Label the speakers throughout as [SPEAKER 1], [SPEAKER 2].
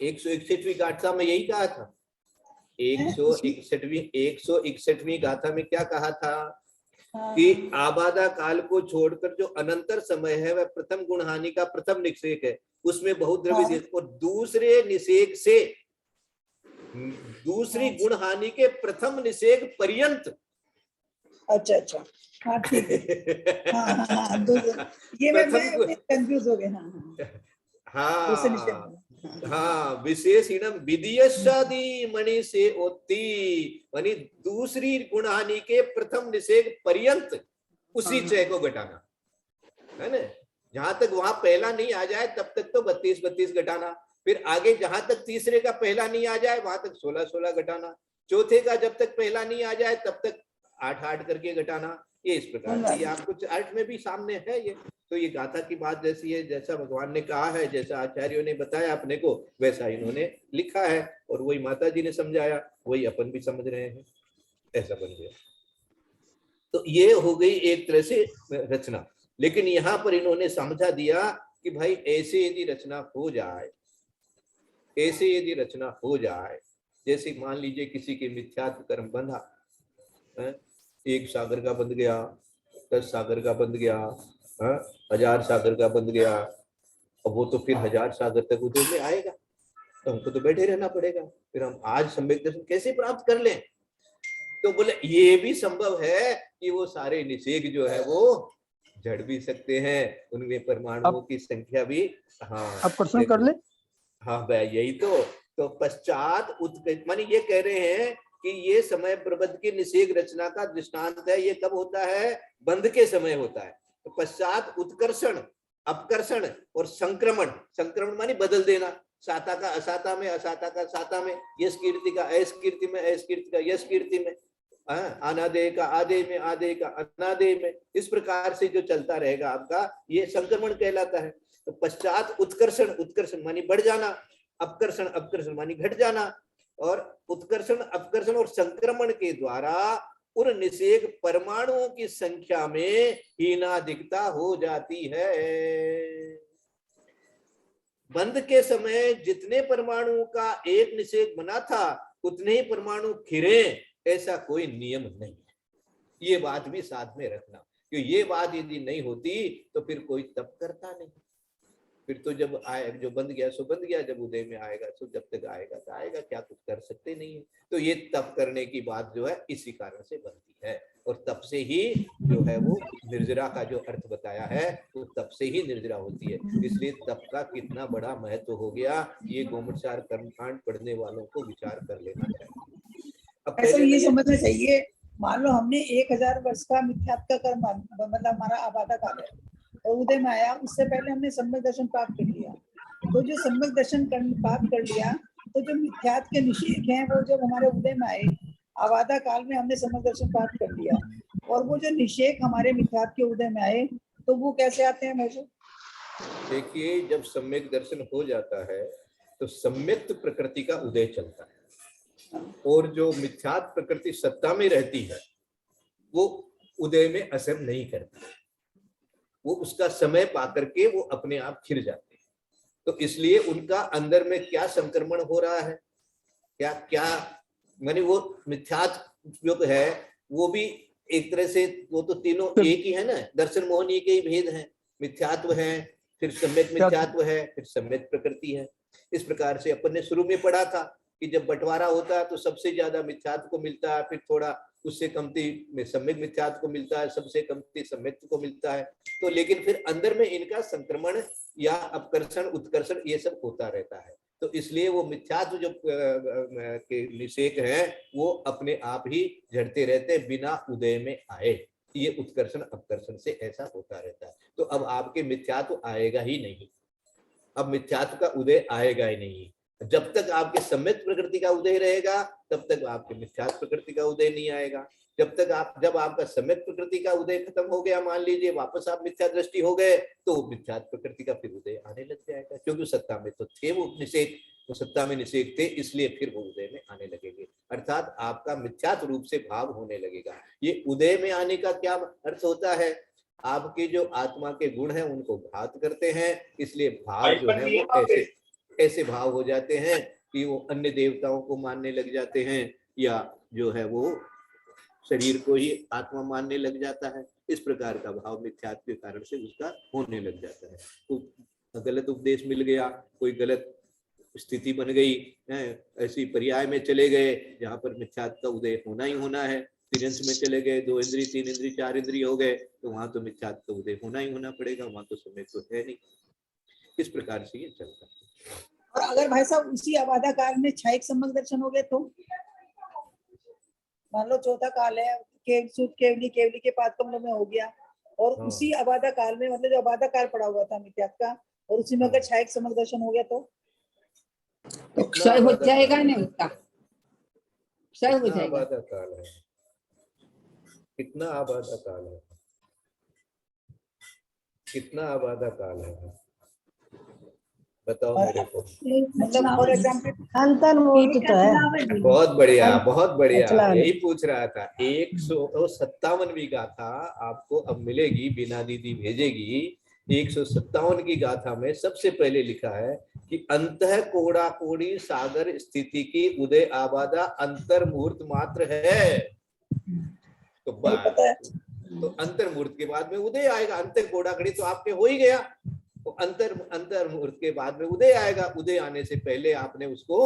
[SPEAKER 1] 161वीं गाथा में यही कहा था। 161वीं गाथा में क्या कहा था कि आबादा काल को छोड़कर जो अनंतर समय है वह प्रथम गुण हानि का प्रथम निषेक है, उसमें बहुद्रव्य देश, और दूसरे निषेक से दूसरी गुण हानि के प्रथम निषेक पर्यंत।
[SPEAKER 2] अच्छा अच्छा, हाँ ठीक है। ये मैं कंफ्यूज हो गया।
[SPEAKER 1] हाँ, विशेषणम विधियशादी मणि से ओती, मानी दूसरी गुण हानि के प्रथम निषेक पर्यंत उसी चय को घटाना है ना। जहां तक वहां पहला नहीं आ जाए तब तक तो 32 घटाना, फिर आगे जहां तक तीसरे का पहला नहीं आ जाए वहां तक 16 घटाना, चौथे का जब तक पहला नहीं आ जाए तब तक 8 करके घटाना। ये इस प्रकार से, ये आपको अर्थ में भी सामने है ये। तो ये गाथा की बात जैसी है, जैसा भगवान ने कहा है, जैसा आचार्यों ने बताया अपने को, वैसा इन्होंने लिखा है, और वही माता जी ने समझाया, वही अपन भी समझ रहे हैं, ऐसा बन गया। तो ये हो गई एक तरह से रचना। लेकिन यहाँ पर इन्होंने समझा दिया कि भाई ऐसे यदि रचना हो जाए, ऐसे यदि रचना हो जाए, जैसे मान लीजिए किसी के मिथ्यात्व कर्म बंधा, 1 सागर का बंध गया, 10 सागर का बंध गया, 1000 सागर का बंध गया, अब वो तो फिर 1000 सागर तक उदय में आएगा, तो हमको तो बैठे रहना पड़ेगा, फिर हम आज सम्यक दर्शन कैसे प्राप्त कर लें? तो बोले ये भी संभव है कि वो सारे निषेक जो है वो जड़ भी सकते हैं, उनमें परमाणुओं की संख्या भी। हाँ,
[SPEAKER 3] अब प्रश्न कर ले।
[SPEAKER 1] हाँ भाई, यही तो पश्चात उत्कर्ष, मानी ये कह रहे हैं कि ये समय प्रबंध की निषेक रचना का दृष्टांत है। ये कब होता है? बंध के समय होता है। तो पश्चात उत्कर्षण, अपकर्षण और संक्रमण, संक्रमण मानी बदल देना, साता का असाता में, असाता का साता में, यश कीर्ति का ऐस कीर्ति में, ऐस कीर्ति का यश कीर्ति में, अनादेय का आदेय में, आदेय का अनादेय में, इस प्रकार से जो चलता रहेगा आपका, ये संक्रमण कहलाता है। तो पश्चात उत्कर्षण, उत्कर्षण मानी बढ़ जाना, अपकर्षण, अपकर्षण मानी घट जाना, और उत्कर्षण, अपकर्षण और संक्रमण के द्वारा उन निषेक परमाणुओं की संख्या में हीनाधिकता हो जाती है। बंध के समय जितने परमाणुओं का एक निषेक बना था उतने ही परमाणु खिरे, ऐसा कोई नियम नहीं है। ये बात भी साथ में रखना, क्योंकि ये बात यदि नहीं होती तो फिर कोई तप करता नहीं। फिर तो जब आए, जो बंद गया सो बंद गया, जब उदय में आएगा सो जब तक आएगा तो आएगा, क्या कुछ कर सकते नहीं है। तो ये तप करने की बात जो है इसी कारण से बनती है, और तप से ही जो है वो निर्जरा का जो अर्थ बताया है वो तप से ही निर्जरा होती है। इसलिए तप का कितना बड़ा महत्व हो गया, ये गोमचार कर्मकांड पढ़ने वालों को विचार कर लेना चाहिए। अब
[SPEAKER 2] ऐसा ये समझना चाहिए, मान लो हमने 1000 वर्ष का मिथ्यात्व कर्म, मतलब हमारा आबादा काल है और उदय में आया, उससे पहले हमने सम्यक दर्शन प्राप्त कर लिया। तो जो सम्यक दर्शन प्राप्त कर लिया, तो जो मिथ्यात्व के निषेक हैं वो जब हमारे उदय में आए, आबादा काल में हमने सम्यक दर्शन प्राप्त कर लिया, और वो जो निषेक हमारे मिथ्यात्व के उदय में आए, तो वो कैसे आते हैं? मुझे
[SPEAKER 1] देखिए, जब सम्यक दर्शन हो जाता है तो सम्यक्त प्रकृति का उदय चलता है, और जो मिथ्यात्व प्रकृति सत्ता में रहती है वो उदय में असर नहीं करती, वो उसका समय पाकर के वो अपने आप खिर जाते हैं। तो इसलिए उनका अंदर में क्या संक्रमण हो रहा है, क्या क्या माने वो मिथ्यात्व जो है वो भी एक तरह से, वो तो तीनों एक ही है ना, दर्शन मोहन एक ही भेद है, मिथ्यात्व है, फिर सम्यक मिथ्यात्व है, फिर सम्यक प्रकृति है। इस प्रकार से अपन ने शुरू में पढ़ा था कि जब बंटवारा होता है तो सबसे ज्यादा मिथ्यात्व को मिलता है, फिर थोड़ा उससे कमती में सम्यक मिथ्यात्व को मिलता है, सबसे कमती सम्यक को मिलता है। तो लेकिन फिर अंदर में इनका संक्रमण या अपकर्षण उत्कर्षण ये सब होता रहता है। तो इसलिए वो मिथ्यात्व जो के निषेक हैं वो अपने आप ही झड़ते रहते हैं बिना उदय में आए। ये उत्कर्षण अपकर्षण से ऐसा होता रहता है। तो अब आपके मिथ्यात्व आएगा ही नहीं, अब मिथ्यात्व का उदय आएगा ही नहीं। जब तक आपके सम्यक प्रकृति का उदय रहेगा तब तक आपके मिथ्यात्व प्रकृति का उदय नहीं आएगा। जब आपका सम्यक प्रकृति का उदय खत्म हो गया, मान लीजिए वापस आप मिथ्या दृष्टि हो गए, तो मिथ्यात्व प्रकृति का फिर उदय आने लग जाएगा, क्योंकि सत्ता में तो थे वो निषेक, वो सत्ता में निषेक थे, इसलिए फिर वो उदय में आने लगेंगे, अर्थात आपका मिथ्यात्व रूप से भाव होने लगेगा। ये उदय में आने का क्या अर्थ होता है? आपके जो आत्मा के गुण हैं उनको घात करते हैं, इसलिए भाव जो है वो ऐसे भाव हो जाते हैं कि वो अन्य देवताओं को मानने लग जाते हैं, या जो है वो शरीर को ही आत्मा मानने लग जाता है। इस प्रकार का भाव मिथ्यात्व के कारण से उसका होने लग जाता है। तो गलत उपदेश मिल गया, कोई गलत स्थिति बन गई है, ऐसी पर्याय में चले गए जहां पर मिथ्यात्व का उदय होना ही होना है। तिरंश में चले गए, 2 इंद्रिय 3 इंद्रिय 4 इंद्रिय हो गए, तो वहां तो मिथ्यात्व का उदय होना ही होना पड़ेगा, वहां तो समय तो है नहीं। इस प्रकार से ये चलता है।
[SPEAKER 2] और अगर भाई साहब उसी अबाधा काल में क्षयिक सम्यक दर्शन हो गए तो मान लो चौथा काल है, केवली केवली के पाद कमलों में हो गया, और
[SPEAKER 1] हाँ।
[SPEAKER 2] उसी अबाधा काल में मतलब जो अबाधा काल पड़ा हुआ था मिथ्यात्व का, और उसी में अगर क्षयिक सम्यक दर्शन हो गया तो
[SPEAKER 3] क्षय हो जाएगा नहीं, उसका क्षय हो
[SPEAKER 1] कितना
[SPEAKER 3] जाएगा।
[SPEAKER 1] आबादा काल है, कितना आबादा काल है, कितना आबादा काल है, बताओ मेरे को।
[SPEAKER 2] मतलब फॉर एग्जाम्पल
[SPEAKER 4] अंतर्मुहूर्त तो है।
[SPEAKER 1] बहुत बढ़िया, बहुत बढ़िया,
[SPEAKER 4] चला लो।
[SPEAKER 1] यही पूछ रहा था। 157वीं गाथा आपको अब मिलेगी, बिना दीदी भेजेगी। 157 की गाथा में सबसे पहले लिखा है कि अंतः कोड़ा कोड़ी सागर स्थिति की उदय आबादा अंतर मुहूर्त मात्र है। तो
[SPEAKER 2] नहीं पता है।
[SPEAKER 1] तो अंतर मुहूर्त के बाद में उदय आएगा। अंतर कोड़ा कोड़ी तो आपके हो ही गया, तो अंतर मुहूर्त के बाद में उदय आएगा। उदय आने से पहले आपने उसको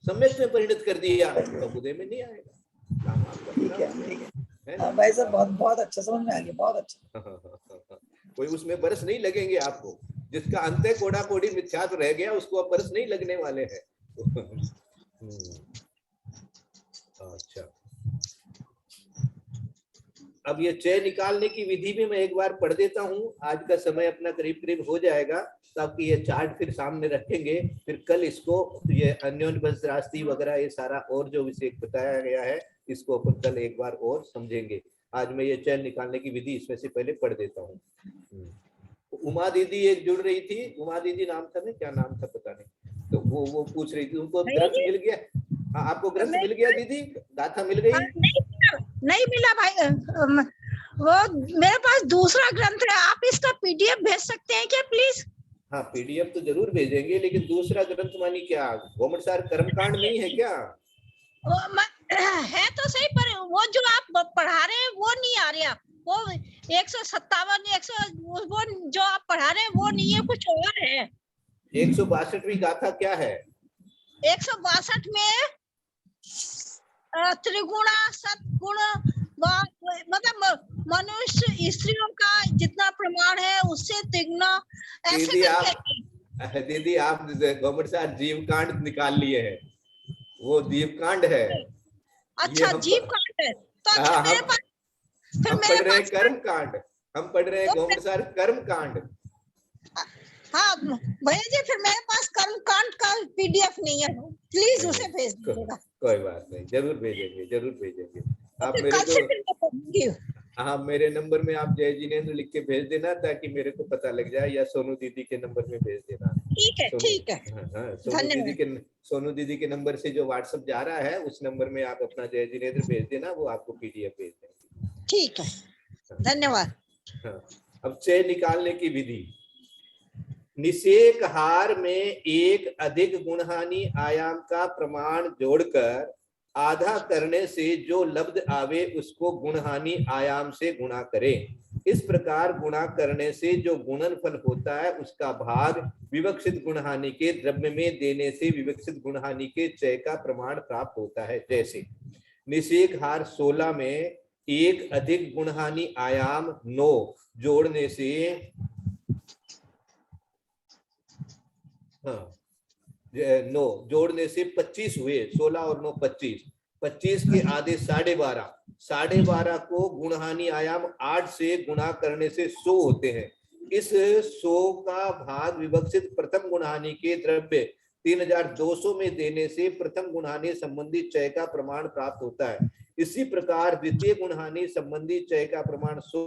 [SPEAKER 1] सम्यक में परिणत कर दिया, तो उदय में नहीं आएगा। काम आपका
[SPEAKER 2] ठीक
[SPEAKER 1] पूरा
[SPEAKER 2] है,
[SPEAKER 1] हो
[SPEAKER 2] ठीक है।
[SPEAKER 1] गया,
[SPEAKER 2] भाई साहब बहुत बहुत अच्छा समझ में आ गया, बहुत अच्छा।
[SPEAKER 1] कोई उसमें बरस नहीं लगेंगे आपको। जिसका अंत्य कोड़ा कोड़ी मिथ्यात्व रह गया, उसको अब बरस नहीं लगने वाले हैं। अच्छा, अब ये चय निकालने की विधि भी मैं एक बार पढ़ देता हूँ। आज का समय अपना करीब करीब हो जाएगा, ताकि ये चार्ट फिर सामने रखेंगे। फिर कल इसको ये अन्योन्य बंशराशि वगैरह ये सारा और जो विषय बताया गया है, इसको अपन कल एक बार और समझेंगे। आज मैं ये चय निकालने की विधि इसमें से पहले पढ़ देता हूँ। उमा दीदी एक जुड़ रही थी, उमा दीदी नाम था ना, क्या नाम था पता नहीं, तो वो पूछ रही थी, उनको ग्रंथ मिल गया। हाँ, आपको ग्रंथ मिल गया दीदी, गाथा मिल गई?
[SPEAKER 5] नहीं मिला भाई, वो मेरे पास दूसरा ग्रंथ है, आप इसका पीडीएफ भेज सकते हैं क्या प्लीज?
[SPEAKER 1] हाँ, पीडीएफ तो जरूर भेजेंगे, लेकिन दूसरा ग्रंथ मानी क्या, गोमटसार कर्मकांड नहीं है क्या?
[SPEAKER 5] है तो सही, पर वो जो आप पढ़ा रहे हैं वो नहीं आ रहा। वो 157 वो जो आप पढ़ा रहे हैं वो नहीं है, कुछ और है।
[SPEAKER 1] 162वीं गाथा क्या है?
[SPEAKER 5] 162 में त्रिगुणा सतगुण, मतलब मनुष्य स्त्रियों का जितना प्रमाण है उससे तिगुना, ऐसे
[SPEAKER 1] दीदी आप गोमटसार जीवकांड निकाल लिए हैं, वो जीवकांड है।
[SPEAKER 5] अच्छा, जीवकांड है तो अच्छा मेरे पास, फिर
[SPEAKER 1] हम
[SPEAKER 5] मेरे
[SPEAKER 1] पढ़ रहे हैं
[SPEAKER 5] पास
[SPEAKER 1] कर्मकांड, हम पढ़ रहे हैं गोमटसार कर्मकांड।
[SPEAKER 5] हाँ भैया जी, फिर मेरे पास कर्मकांड का पीडीएफ नहीं है, प्लीज उसे भेज दीजिएगा।
[SPEAKER 1] कोई बात नहीं, जरूर भेजेंगे, जरूर भेजेंगे। आप मेरे
[SPEAKER 5] कल से फिर मैं पढ़ूंगी।
[SPEAKER 1] हाँ, मेरे नंबर में आप जय जिनेन्द्र लिख के भेज देना, ताकि मेरे को पता लग जाए, या सोनू दीदी के नंबर में भेज देना।
[SPEAKER 5] ठीक है, ठीक है।
[SPEAKER 1] हाँ, सोनू दीदी के नंबर से जो व्हाट्सएप जा रहा है, उस नंबर में आप अपना जय जिनेन्द्र भेज देना, वो आपको पीडीएफ भेज देंगे।
[SPEAKER 5] ठीक है, धन्यवाद।
[SPEAKER 1] हाँ, अब चय निकालने की विधि। निषेक हार में एक अधिक गुणहानि आयाम का प्रमाण जोड़कर आधा करने से जो लब्ध आवे उसको गुणहानि आयाम से गुणा करें। इस प्रकार गुणा करने से जो गुणनफल होता है उसका भाग विवक्षित गुणहानि के द्रव्य में देने से विवक्षित गुणहानि के चय का प्रमाण प्राप्त होता है। जैसे निषेक हार 16 में एक अधिक गुणहानि आयाम 9 जोड़ने से, हाँ 9 जोड़ने से 25 हुए। 16 और 9 25, 25 के आधे 12.5, 12.5 को गुणहानि आयाम 8 से गुणा करने से 100 होते हैं। इस 100 का भाग विवक्षित प्रथम गुणहानि के द्रव्य 3200 में देने से प्रथम गुणहानि संबंधी चय का प्रमाण प्राप्त होता है। इसी प्रकार द्वितीय गुणहानि संबंधी चय का प्रमाण 100